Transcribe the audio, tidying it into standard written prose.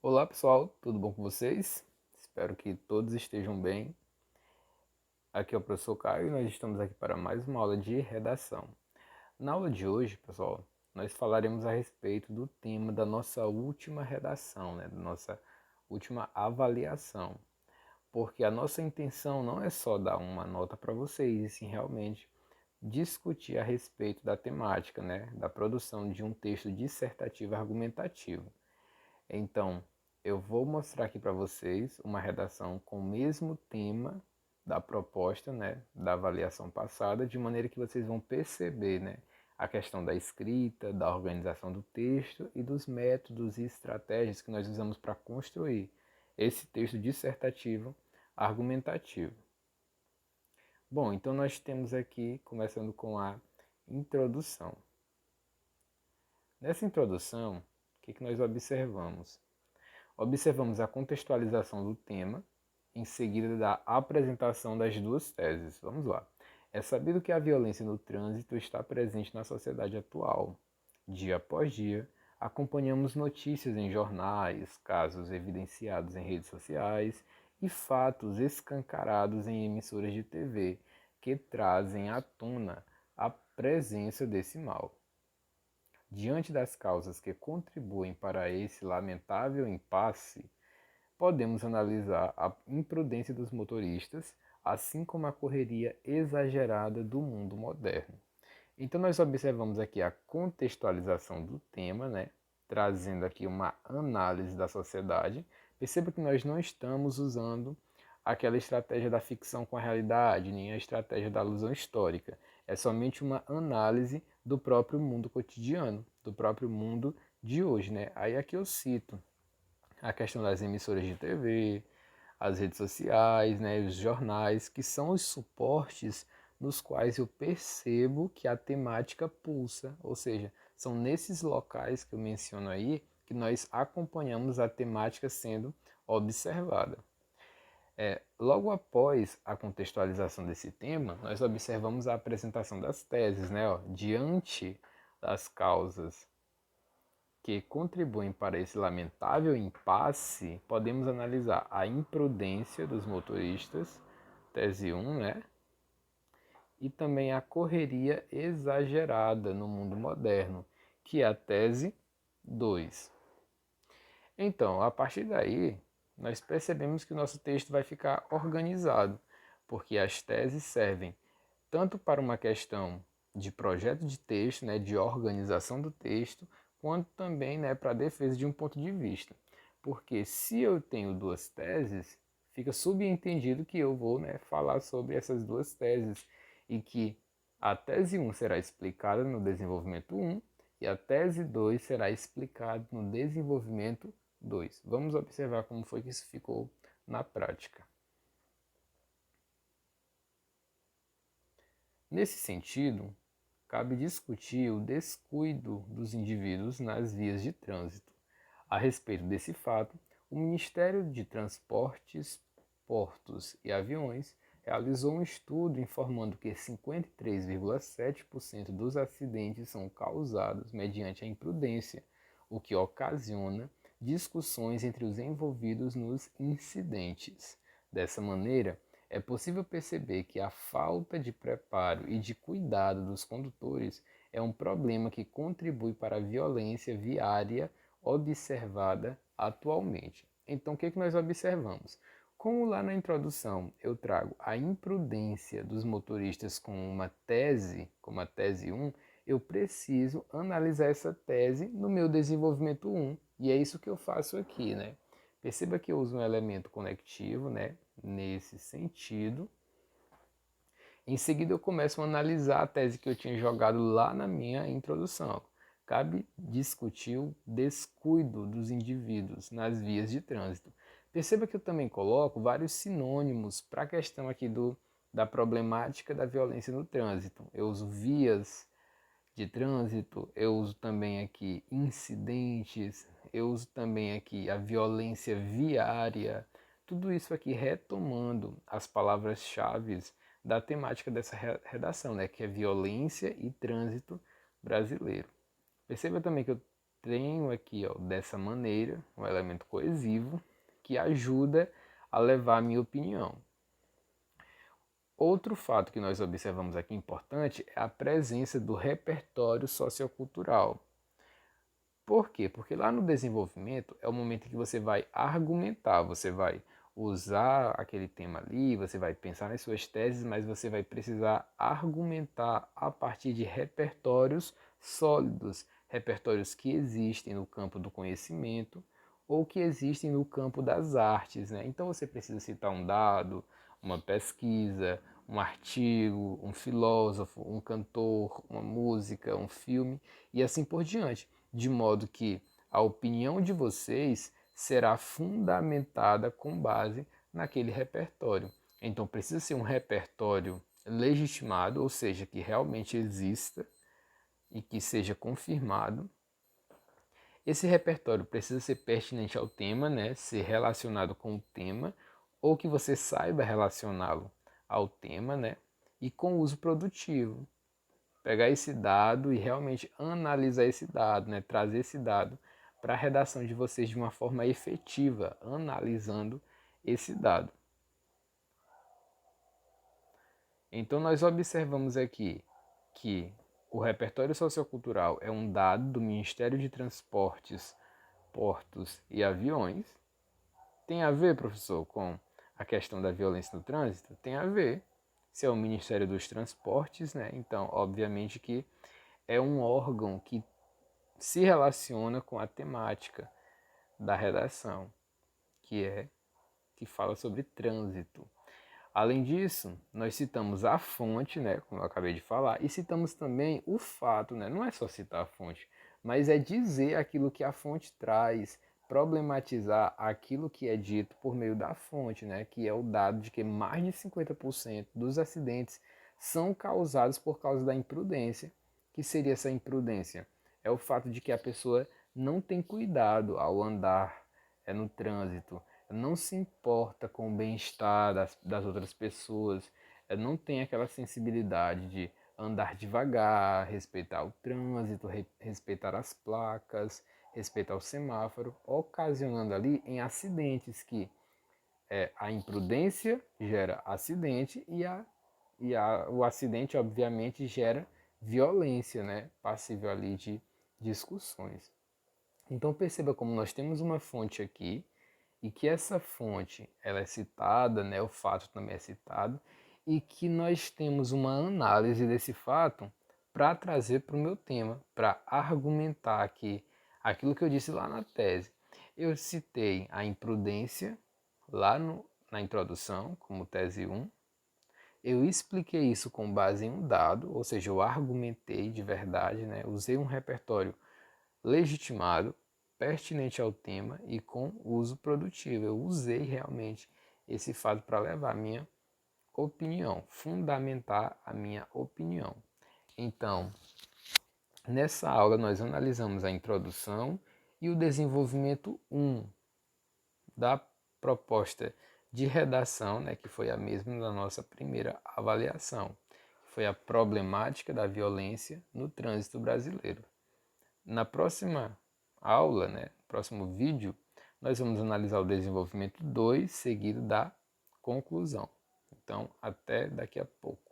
Olá pessoal, tudo bom com vocês? Espero que todos estejam bem. Aqui é o professor Caio e nós estamos aqui para mais uma aula de redação. Na aula de hoje, pessoal, nós falaremos a respeito do tema da nossa última redação, da nossa última avaliação. Porque a nossa intenção não é só dar uma nota para vocês, e sim realmente discutir a respeito da temática, da produção de um texto dissertativo argumentativo. Então, eu vou mostrar aqui para vocês uma redação com o mesmo tema da proposta, da avaliação passada, de maneira que vocês vão perceber, a questão da escrita, da organização do texto e dos métodos e estratégias que nós usamos para construir esse texto dissertativo argumentativo. Bom, então nós temos aqui, começando com a introdução. Nessa introdução, o que nós observamos? Observamos a contextualização do tema, em seguida da apresentação das duas teses. Vamos lá. É sabido que a violência no trânsito está presente na sociedade atual. Dia após dia, acompanhamos notícias em jornais, casos evidenciados em redes sociais e fatos escancarados em emissoras de TV que trazem à tona a presença desse mal. Diante das causas que contribuem para esse lamentável impasse, podemos analisar a imprudência dos motoristas, assim como a correria exagerada do mundo moderno. Então nós observamos aqui a contextualização do tema, trazendo aqui uma análise da sociedade. Perceba que nós não estamos usando aquela estratégia da ficção com a realidade, nem a estratégia da alusão histórica. É somente uma análise do próprio mundo cotidiano, do próprio mundo de hoje. Aí aqui eu cito a questão das emissoras de TV, as redes sociais, os jornais, que são os suportes nos quais eu percebo que a temática pulsa, ou seja, são nesses locais que eu menciono aí que nós acompanhamos a temática sendo observada. Logo após a contextualização desse tema, nós observamos a apresentação das teses, diante das causas que contribuem para esse lamentável impasse, podemos analisar a imprudência dos motoristas, tese 1, e também a correria exagerada no mundo moderno, que é a tese 2. Então, a partir daí, nós percebemos que o nosso texto vai ficar organizado, porque as teses servem tanto para uma questão de projeto de texto, de organização do texto, quanto também para a defesa de um ponto de vista. Porque se eu tenho duas teses, fica subentendido que eu vou falar sobre essas duas teses e que a tese 1 será explicada no desenvolvimento 1 e a tese 2 será explicada no desenvolvimento 2. Vamos observar como foi que isso ficou na prática. Nesse sentido, cabe discutir o descuido dos indivíduos nas vias de trânsito. A respeito desse fato, o Ministério de Transportes, Portos e Aviões realizou um estudo informando que 53,7% dos acidentes são causados mediante a imprudência, o que ocasiona discussões entre os envolvidos nos incidentes. Dessa maneira, é possível perceber que a falta de preparo e de cuidado dos condutores é um problema que contribui para a violência viária observada atualmente. Então, o que nós observamos? Como lá na introdução eu trago a imprudência dos motoristas como a tese 1, eu preciso analisar essa tese no meu desenvolvimento 1. E é isso que eu faço aqui, Perceba que eu uso um elemento conectivo, nesse sentido. Em seguida eu começo a analisar a tese que eu tinha jogado lá na minha introdução. Cabe discutir o descuido dos indivíduos nas vias de trânsito. Perceba que eu também coloco vários sinônimos para a questão aqui da problemática da violência no trânsito. Eu uso vias de trânsito, eu uso também aqui incidentes, eu uso também aqui a violência viária, tudo isso aqui retomando as palavras-chave da temática dessa redação, que é violência e trânsito brasileiro. Perceba também que eu tenho aqui, ó, dessa maneira, um elemento coesivo que ajuda a levar a minha opinião. Outro fato que nós observamos aqui importante é a presença do repertório sociocultural. Por quê? Porque lá no desenvolvimento é o momento em que você vai argumentar, você vai usar aquele tema ali, você vai pensar nas suas teses, mas você vai precisar argumentar a partir de repertórios sólidos, repertórios que existem no campo do conhecimento ou que existem no campo das artes, né? Então você precisa citar um dado, uma pesquisa, um artigo, um filósofo, um cantor, uma música, um filme e assim por diante, de modo que a opinião de vocês será fundamentada com base naquele repertório. Então precisa ser um repertório legitimado, ou seja, que realmente exista e que seja confirmado. Esse repertório precisa ser pertinente ao tema, né? Ser relacionado com o tema, ou que você saiba relacioná-lo ao tema, né? E com uso produtivo. Pegar esse dado e realmente analisar esse dado, né? Trazer esse dado para a redação de vocês de uma forma efetiva, analisando esse dado. Então nós observamos aqui que o repertório sociocultural é um dado do Ministério de Transportes, Portos e Aviões. Tem a ver, professor, com a questão da violência no trânsito? Tem a ver. Se é o Ministério dos Transportes, né? Então, obviamente que é um órgão que se relaciona com a temática da redação, que fala sobre trânsito. Além disso, nós citamos a fonte, né, como eu acabei de falar, e citamos também o fato, né, não é só citar a fonte, mas é dizer aquilo que a fonte traz, problematizar aquilo que é dito por meio da fonte, né, que é o dado de que mais de 50% dos acidentes são causados por causa da imprudência. Que seria essa imprudência? É o fato de que a pessoa não tem cuidado ao andar no trânsito, não se importa com o bem-estar das outras pessoas, não tem aquela sensibilidade de andar devagar, respeitar o trânsito, respeitar as placas, respeitar o semáforo, ocasionando ali em acidentes que a imprudência gera acidente o acidente obviamente gera violência, né? Passível ali de discussões. Então perceba como nós temos uma fonte aqui e que essa fonte ela é citada, né, o fato também é citado, e que nós temos uma análise desse fato para trazer para o meu tema, para argumentar aqui aquilo que eu disse lá na tese. Eu citei a imprudência lá na introdução, como tese 1. Eu expliquei isso com base em um dado, ou seja, eu argumentei de verdade, né? Usei um repertório legitimado, pertinente ao tema e com uso produtivo. Eu usei realmente esse fato para levar a minha opinião, fundamentar a minha opinião. Então, nessa aula nós analisamos a introdução e o desenvolvimento 1 da proposta de redação, né, que foi a mesma da nossa primeira avaliação, que foi a problemática da violência no trânsito brasileiro. Na próxima aula, né, próximo vídeo, nós vamos analisar o desenvolvimento 2, seguido da conclusão. Então, até daqui a pouco.